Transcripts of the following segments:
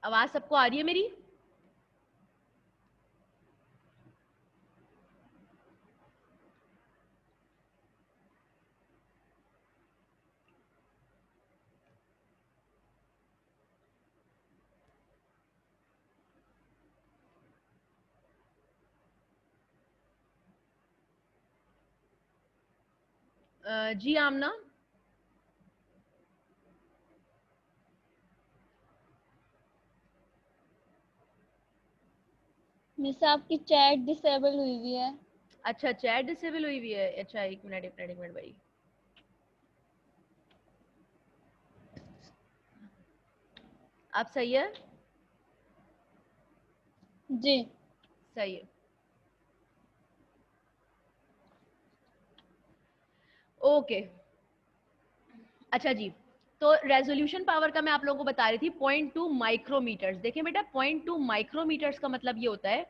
आवाज सबको आ रही है मेरी? जी आमना। मिस आपकी चैट डिसेबल हुई हुई है। अच्छा, चैट डिसेबल हुई हुई है। अच्छा, एक मिनट भाई। आप सही है? जी। सही है। ओके। अच्छा जी, तो रेजोल्यूशन पावर का मैं आप लोगों को बता रही थी 0.2 माइक्रोमीटर्स। देखिए बेटा, 0.2 माइक्रोमीटर्स का मतलब ये होता है,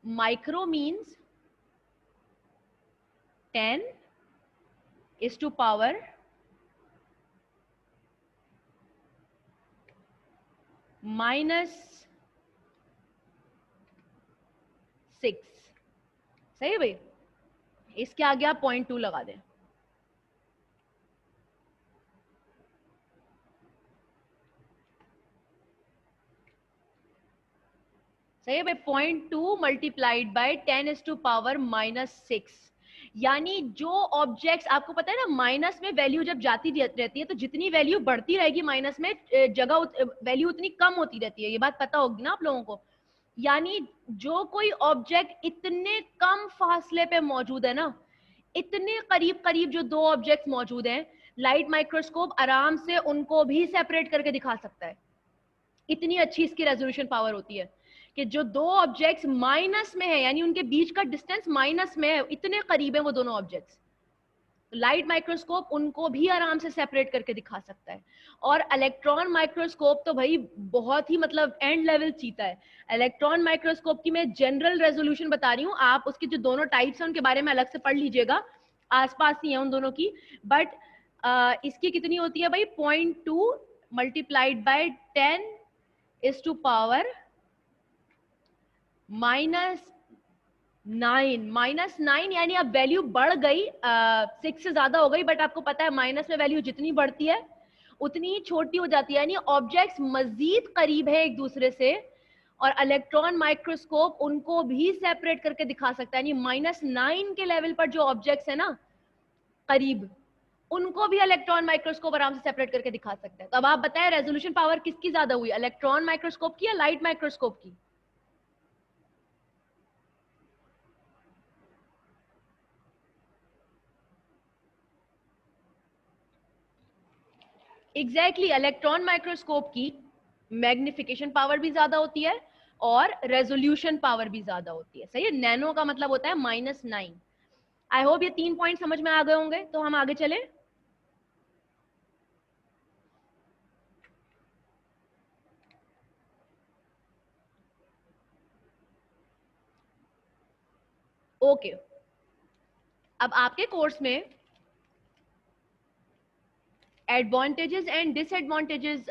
माइक्रो मीन्स 10⁻⁻⁶ सही है भाई? इसके आगे आप 0.2 लगा दें। सही है भाई? 0.2 मल्टीप्लाइड बाय 10⁻⁻⁶। यानी जो ऑब्जेक्ट्स, आपको पता है ना, माइनस में वैल्यू जब जाती रहती है तो जितनी वैल्यू बढ़ती रहेगी माइनस में, जगह वैल्यू उतनी कम होती रहती है। ये बात पता होगी ना आप लोगों को? यानी जो कोई ऑब्जेक्ट इतने कम फासले पे मौजूद है ना, इतने करीब करीब जो दो ऑब्जेक्ट्स मौजूद हैं, लाइट माइक्रोस्कोप आराम से उनको भी सेपरेट करके दिखा सकता है। इतनी अच्छी इसकी रेजोल्यूशन पावर होती है कि जो दो ऑब्जेक्ट्स माइनस में है, यानी उनके बीच का डिस्टेंस माइनस में है, इतने करीब है वो दोनों ऑब्जेक्ट्स, लाइट माइक्रोस्कोप उनको भी आराम से सेपरेट करके दिखा सकता है। और इलेक्ट्रॉन माइक्रोस्कोप तो भाई बहुत ही मतलब एंड लेवल चीता है। इलेक्ट्रॉन माइक्रोस्कोप की मैं जनरल रेजोल्यूशन बता रही हूँ, आप उसके जो दोनों टाइप्स हैं उनके बारे में अलग से पढ़ लीजिएगा, आसपास ही है उन दोनों की। बट इसकी कितनी होती है भाई? 0.2 मल्टीप्लाइड बाय 10⁻⁻⁹ -9 यानी अब वैल्यू बढ़ गई, 6 से ज्यादा हो गई, बट आपको पता है माइनस में वैल्यू जितनी बढ़ती है उतनी ही छोटी हो जाती है, यानी ऑब्जेक्ट्स मजीद करीब है एक दूसरे से। और इलेक्ट्रॉन माइक्रोस्कोप उनको भी सेपरेट करके दिखा सकता है, यानी -9 के लेवल पर जो ऑब्जेक्ट्स है ना करीब, उनको भी इलेक्ट्रॉन माइक्रोस्कोप आराम से सेपरेट करके दिखा सकता है। तो अब आप बताएं रेजोल्यूशन पावर किसकी ज्यादा हुई, इलेक्ट्रॉन माइक्रोस्कोप की या लाइट माइक्रोस्कोप की? एग्जैक्टली, इलेक्ट्रॉन माइक्रोस्कोप की मैग्निफिकेशन पावर भी ज्यादा होती है और रेजोल्यूशन पावर भी ज्यादा होती है। सही है? नैनो का मतलब होता है -9। आई होप ये 3 पॉइंट समझ में आ गए होंगे, तो हम आगे चले। ओके, अब आपके कोर्स में एडवांटेजेस एंड डिसएडवांटेजेस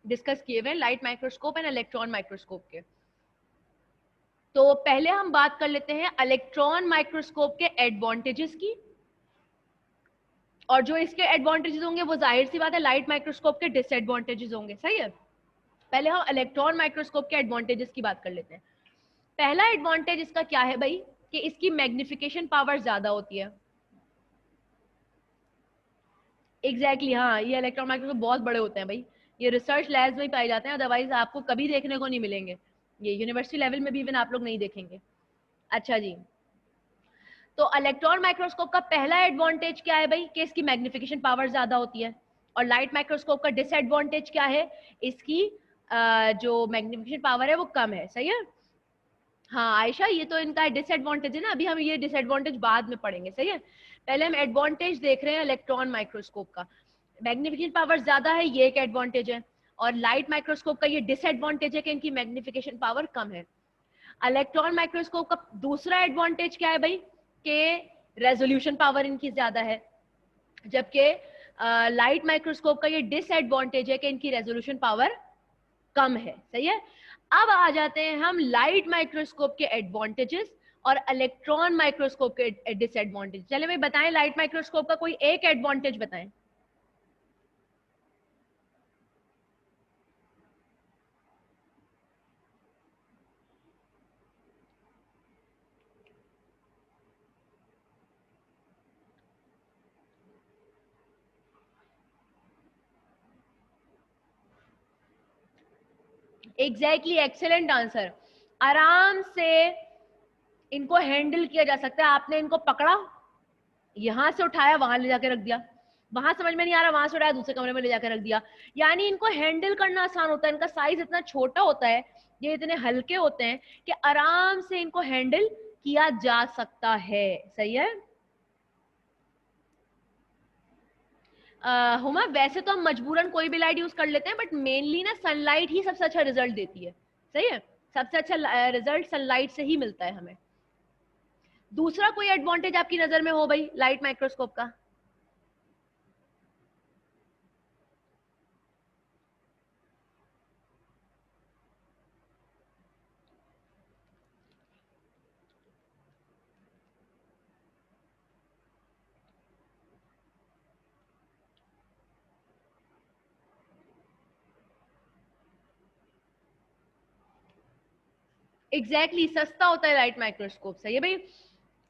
डिस्कस किए हुए light microscope and electron microscope के। तो पहले हम बात कर लेते हैं इलेक्ट्रॉन माइक्रोस्कोप के एडवांटेजेस की, और जो इसके एडवांटेजेस होंगे वो जाहिर सी बात है लाइट माइक्रोस्कोप के डिसएडवांटेजेस होंगे। सही है? पहले हम इलेक्ट्रॉन माइक्रोस्कोप के एडवांटेजेस की बात कर लेते हैं। पहला एडवांटेज इसका क्या है भाई? कि इसकी मैग्निफिकेशन पावर ज्यादा होती है। एग्जैक्टली हाँ, ये इलेक्ट्रॉन माइक्रोस्कोप बहुत बड़े होते हैं भाई, ये रिसर्च लैब्स में ही पाए जाते हैं, अदरवाइज आपको कभी देखने को नहीं मिलेंगे, ये यूनिवर्सिटी लेवल में भी इवन आप लोग नहीं देखेंगे। अच्छा जी, तो इलेक्ट्रॉन माइक्रोस्कोप का पहला एडवांटेज क्या है भाई? कि इसकी मैग्निफिकेशन पावर ज्यादा होती है। और लाइट माइक्रोस्कोप का डिसएडवांटेज क्या है? इसकी जो मैग्निफिकेशन पावर है वो कम है। सही है? हाँ आयशा, ये तो इनका डिसएडवांटेज है ना, अभी हम ये डिसएडवांटेज बाद में पढ़ेंगे। सही है? पहले हम एडवांटेज देख रहे हैं इलेक्ट्रॉन माइक्रोस्कोप का। मैग्निफिकेशन पावर ज्यादा है, ये एक एडवांटेज है। और लाइट माइक्रोस्कोप का ये डिसएडवांटेज है कि इनकी मैग्निफिकेशन पावर कम है। इलेक्ट्रॉन माइक्रोस्कोप का दूसरा एडवांटेज क्या है भाई? कि रेजोल्यूशन पावर इनकी ज्यादा है, जबकि लाइट माइक्रोस्कोप का ये डिसएडवांटेज है कि इनकी रेजोल्यूशन पावर कम है, सही है। अब आ जाते हैं हम लाइट माइक्रोस्कोप के एडवांटेजेस और इलेक्ट्रॉन माइक्रोस्कोप के डिसएडवांटेज। चलिए भाई बताएं, लाइट माइक्रोस्कोप का कोई एक एडवांटेज बताएं। Exactly, excellent answer. आराम से इनको हैंडल किया जा सकता है। आपने इनको पकड़ा, यहां से उठाया, वहां ले जाकर रख दिया, वहां समझ में नहीं आ रहा, वहां से उठाया, दूसरे कमरे में ले जाकर रख दिया। यानी इनको हैंडल करना आसान होता है। इनका साइज इतना छोटा होता है, ये इतने हल्के होते हैं कि आराम से इनको हैंडल किया जा सकता है, सही है। हुमा, वैसे तो हम मजबूरन कोई भी लाइट यूज कर लेते हैं, बट मेनली ना सनलाइट ही सबसे अच्छा रिजल्ट देती है, सही है। सबसे अच्छा रिजल्ट सनलाइट से ही मिलता है हमें। दूसरा कोई एडवांटेज आपकी नजर में हो भाई लाइट माइक्रोस्कोप का? एग्जैक्टली, सस्ता होता है लाइट माइक्रोस्कोप से, ये भाई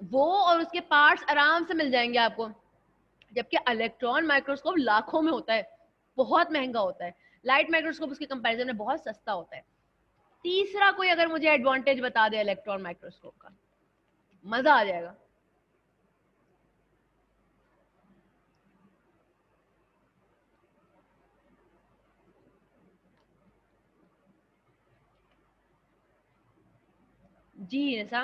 वो और उसके पार्ट्स आराम से मिल जाएंगे आपको, जबकि इलेक्ट्रॉन माइक्रोस्कोप लाखों में होता है, बहुत महंगा होता है। लाइट माइक्रोस्कोप उसके कंपैरिजन में बहुत सस्ता होता है। तीसरा कोई अगर मुझे एडवांटेज बता दे इलेक्ट्रॉन माइक्रोस्कोप का, मजा आ जाएगा। जी निशा,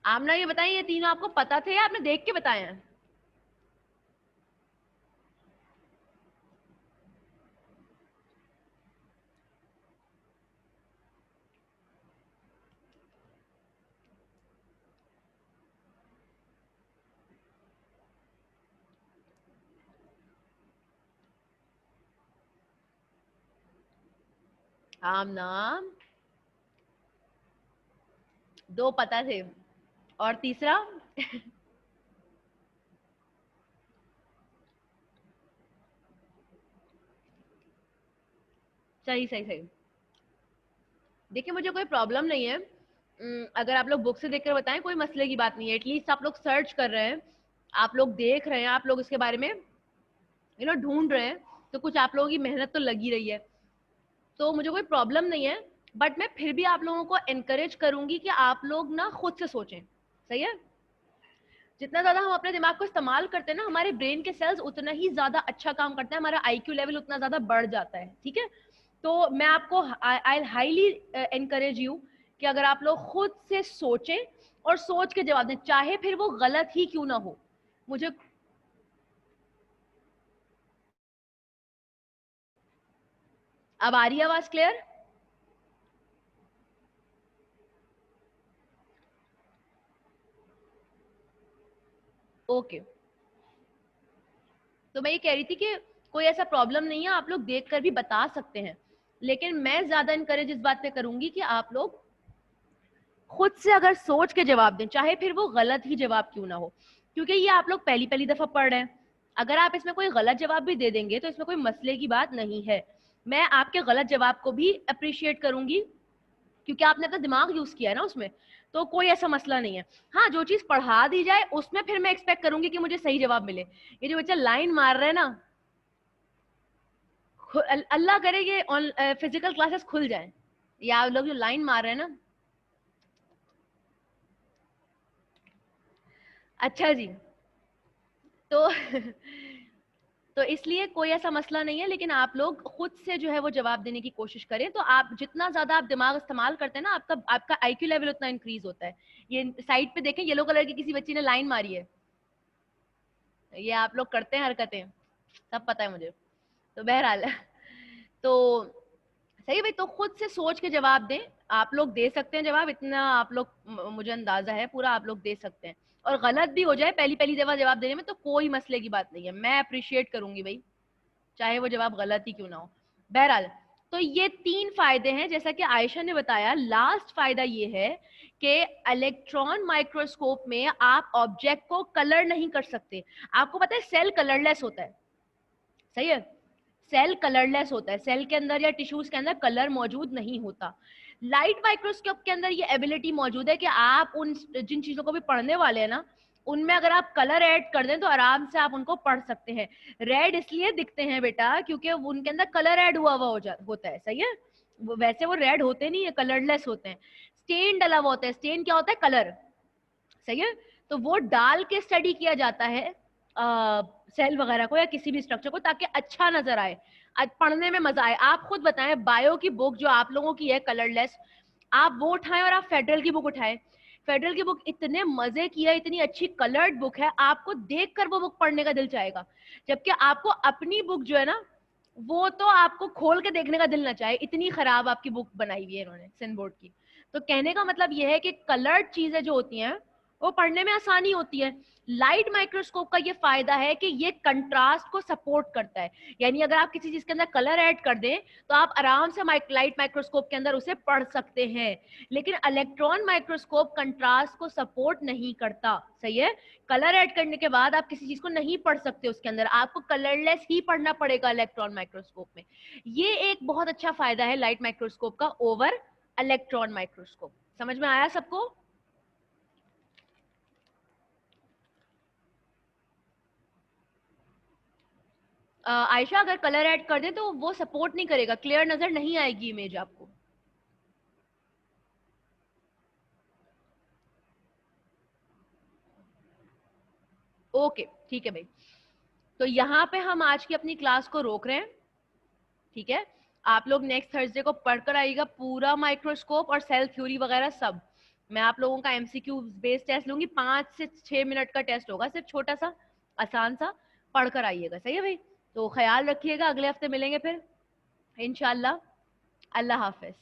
आमना ये बताइए, ये तीनों आपको पता थे या आपने देख के बताए हैं? आमना, दो पता थे और तीसरा? सही सही सही। देखिए मुझे कोई प्रॉब्लम नहीं है, अगर आप लोग बुक से देखकर बताएं, कोई मसले की बात नहीं है। एटलीस्ट आप लोग सर्च कर रहे हैं, आप लोग देख रहे हैं, आप लोग इसके बारे में ढूंढ रहे हैं, तो कुछ आप लोगों की मेहनत तो लगी रही है, तो मुझे कोई प्रॉब्लम नहीं है। बट मैं फिर भी आप लोगों को एनकरेज करूंगी कि आप लोग ना खुद से सोचें, सही है। जितना ज्यादा हम अपने दिमाग को इस्तेमाल करते हैं ना, हमारे ब्रेन के सेल्स उतना ही ज्यादा अच्छा काम करते हैं, हमारा आईक्यू लेवल उतना ज्यादा बढ़ जाता है, ठीक है। तो मैं आपको आई हाईली एनकरेज यू कि अगर आप लोग खुद से सोचें और सोच के जवाब दें, चाहे फिर वो गलत ही क्यों ना हो। मुझे अब आ रही है आवाज क्लियर? ओके, तो मैं ये कह रही थी कि कोई ऐसा प्रॉब्लम नहीं है, आप लोग देख कर भी बता सकते हैं, लेकिन मैं ज्यादा इनकरेज इस बात पे करूंगी कि आप लोग खुद से अगर सोच के जवाब दें, चाहे फिर वो गलत ही जवाब क्यों ना हो, क्योंकि ये आप लोग पहली पहली दफा पढ़ रहे हैं। अगर आप इसमें कोई गलत जवाब भी दे देंगे तो इसमें कोई मसले की बात नहीं है। मैं आपके गलत जवाब को भी अप्रिशिएट करूंगी, क्योंकि आपने अपना दिमाग यूज किया है ना उसमें, तो कोई ऐसा मसला नहीं है। हाँ, जो चीज पढ़ा दी जाए उसमें फिर मैं एक्सपेक्ट करूंगी कि मुझे सही जवाब मिले। ये जो बच्चा लाइन मार रहे हैं ना, अल्लाह करे कि फिजिकल क्लासेस खुल जाए, या आप लोग जो लाइन मार रहे हैं ना। अच्छा जी, तो तो इसलिए कोई ऐसा मसला नहीं है, लेकिन आप लोग खुद से जो है वो जवाब देने की कोशिश करें, तो आप जितना ज्यादा आप दिमाग इस्तेमाल करते हैं ना, आपका आपका आईक्यू लेवल उतना इंक्रीज होता है। ये साइड पे देखें, येलो कलर की किसी बच्ची ने लाइन मारी है, ये आप लोग करते हैं हरकतें, सब पता है मुझे। तो बहरहाल तो सही भाई, तो खुद से सोच के जवाब दें। आप लोग दे सकते हैं जवाब, इतना आप लोग मुझे अंदाजा है पूरा, आप लोग दे सकते हैं। और गलत भी हो जाए पहली पहली दफा जवाब देने में तो कोई मसले की बात नहीं है, मैं अप्रिशिएट करूंगी भाई, चाहे वो जवाब गलत ही क्यों ना हो। बहरहाल, तो ये 3 फायदे हैं जैसा कि आयशा ने बताया। लास्ट फायदा ये है कि इलेक्ट्रॉन माइक्रोस्कोप में आप ऑब्जेक्ट को कलर नहीं कर सकते। आपको पता है सेल कलरलेस होता है, सही है, सेल कलरलेस होता है, सेल के अंदर या टिश्यूज के अंदर कलर मौजूद नहीं होता। लाइट माइक्रोस्कोप के अंदर ये एबिलिटी मौजूद है कि आप उन जिन चीजों को भी पढ़ने वाले हैं ना, उनमें अगर आप कलर ऐड कर दें तो आराम से आप उनको पढ़ सकते हैं। रेड इसलिए दिखते हैं बेटा क्योंकि उनके अंदर कलर ऐड हुआ हुआ होता है, सही है। वैसे वो रेड होते नहीं है, कलरलेस होते हैं। स्टेन डला हुआ होता है, स्टेन क्या होता है, कलर, सही है। तो वो डाल के स्टडी किया जाता है सेल वगैरह को या किसी भी स्ट्रक्चर को, ताकि अच्छा नजर आए, पढ़ने में मजा आए। आप खुद बताएं, बायो की बुक जो आप लोगों की है कलरलेस, आप वो उठाएं और आप फेडरल की बुक उठाएं, फेडरल की बुक इतने मजे की है, इतनी अच्छी कलर्ड बुक है, आपको देखकर वो बुक पढ़ने का दिल चाहेगा। जबकि आपको अपनी बुक जो है ना, वो तो आपको खोल के देखने का दिल ना चाहे, इतनी खराब आपकी बुक बनाई हुई है इन्होंने सिन बोर्ड की। तो कहने का मतलब यह है कि कलर्ड चीजें जो होती हैं वो पढ़ने में आसानी होती है। लाइट माइक्रोस्कोप का ये फायदा है कि ये कंट्रास्ट को सपोर्ट करता है, यानी अगर आप किसी चीज के अंदर कलर ऐड कर दें तो आप आराम से लाइट माइक्रोस्कोप के अंदर उसे पढ़ सकते हैं। लेकिन इलेक्ट्रॉन माइक्रोस्कोप कंट्रास्ट को सपोर्ट नहीं करता, सही है। कलर ऐड करने के बाद आप किसी चीज को नहीं पढ़ सकते उसके अंदर, आपको कलरलेस ही पढ़ना पड़ेगा इलेक्ट्रॉन माइक्रोस्कोप में। ये एक बहुत अच्छा फायदा है लाइट माइक्रोस्कोप का ओवर इलेक्ट्रॉन माइक्रोस्कोप। समझ में आया सबको? आयशा, अगर कलर ऐड कर दें तो वो सपोर्ट नहीं करेगा, क्लियर नजर नहीं आएगी इमेज आपको। ओके, ठीक है भाई। तो यहाँ पे हम आज की अपनी क्लास को रोक रहे हैं, ठीक है। आप लोग नेक्स्ट थर्सडे को पढ़कर आइएगा पूरा माइक्रोस्कोप और सेल थ्योरी वगैरह सब। मैं आप लोगों का एमसीक्यू बेस्ड टेस्ट लूंगी, 5 से 6 मिनट का टेस्ट होगा, सिर्फ छोटा सा आसान सा, पढ़कर आइएगा, सही है भाई। तो ख्याल रखिएगा, अगले हफ्ते मिलेंगे फिर इंशाल्लाह। अल्लाह हाफिज।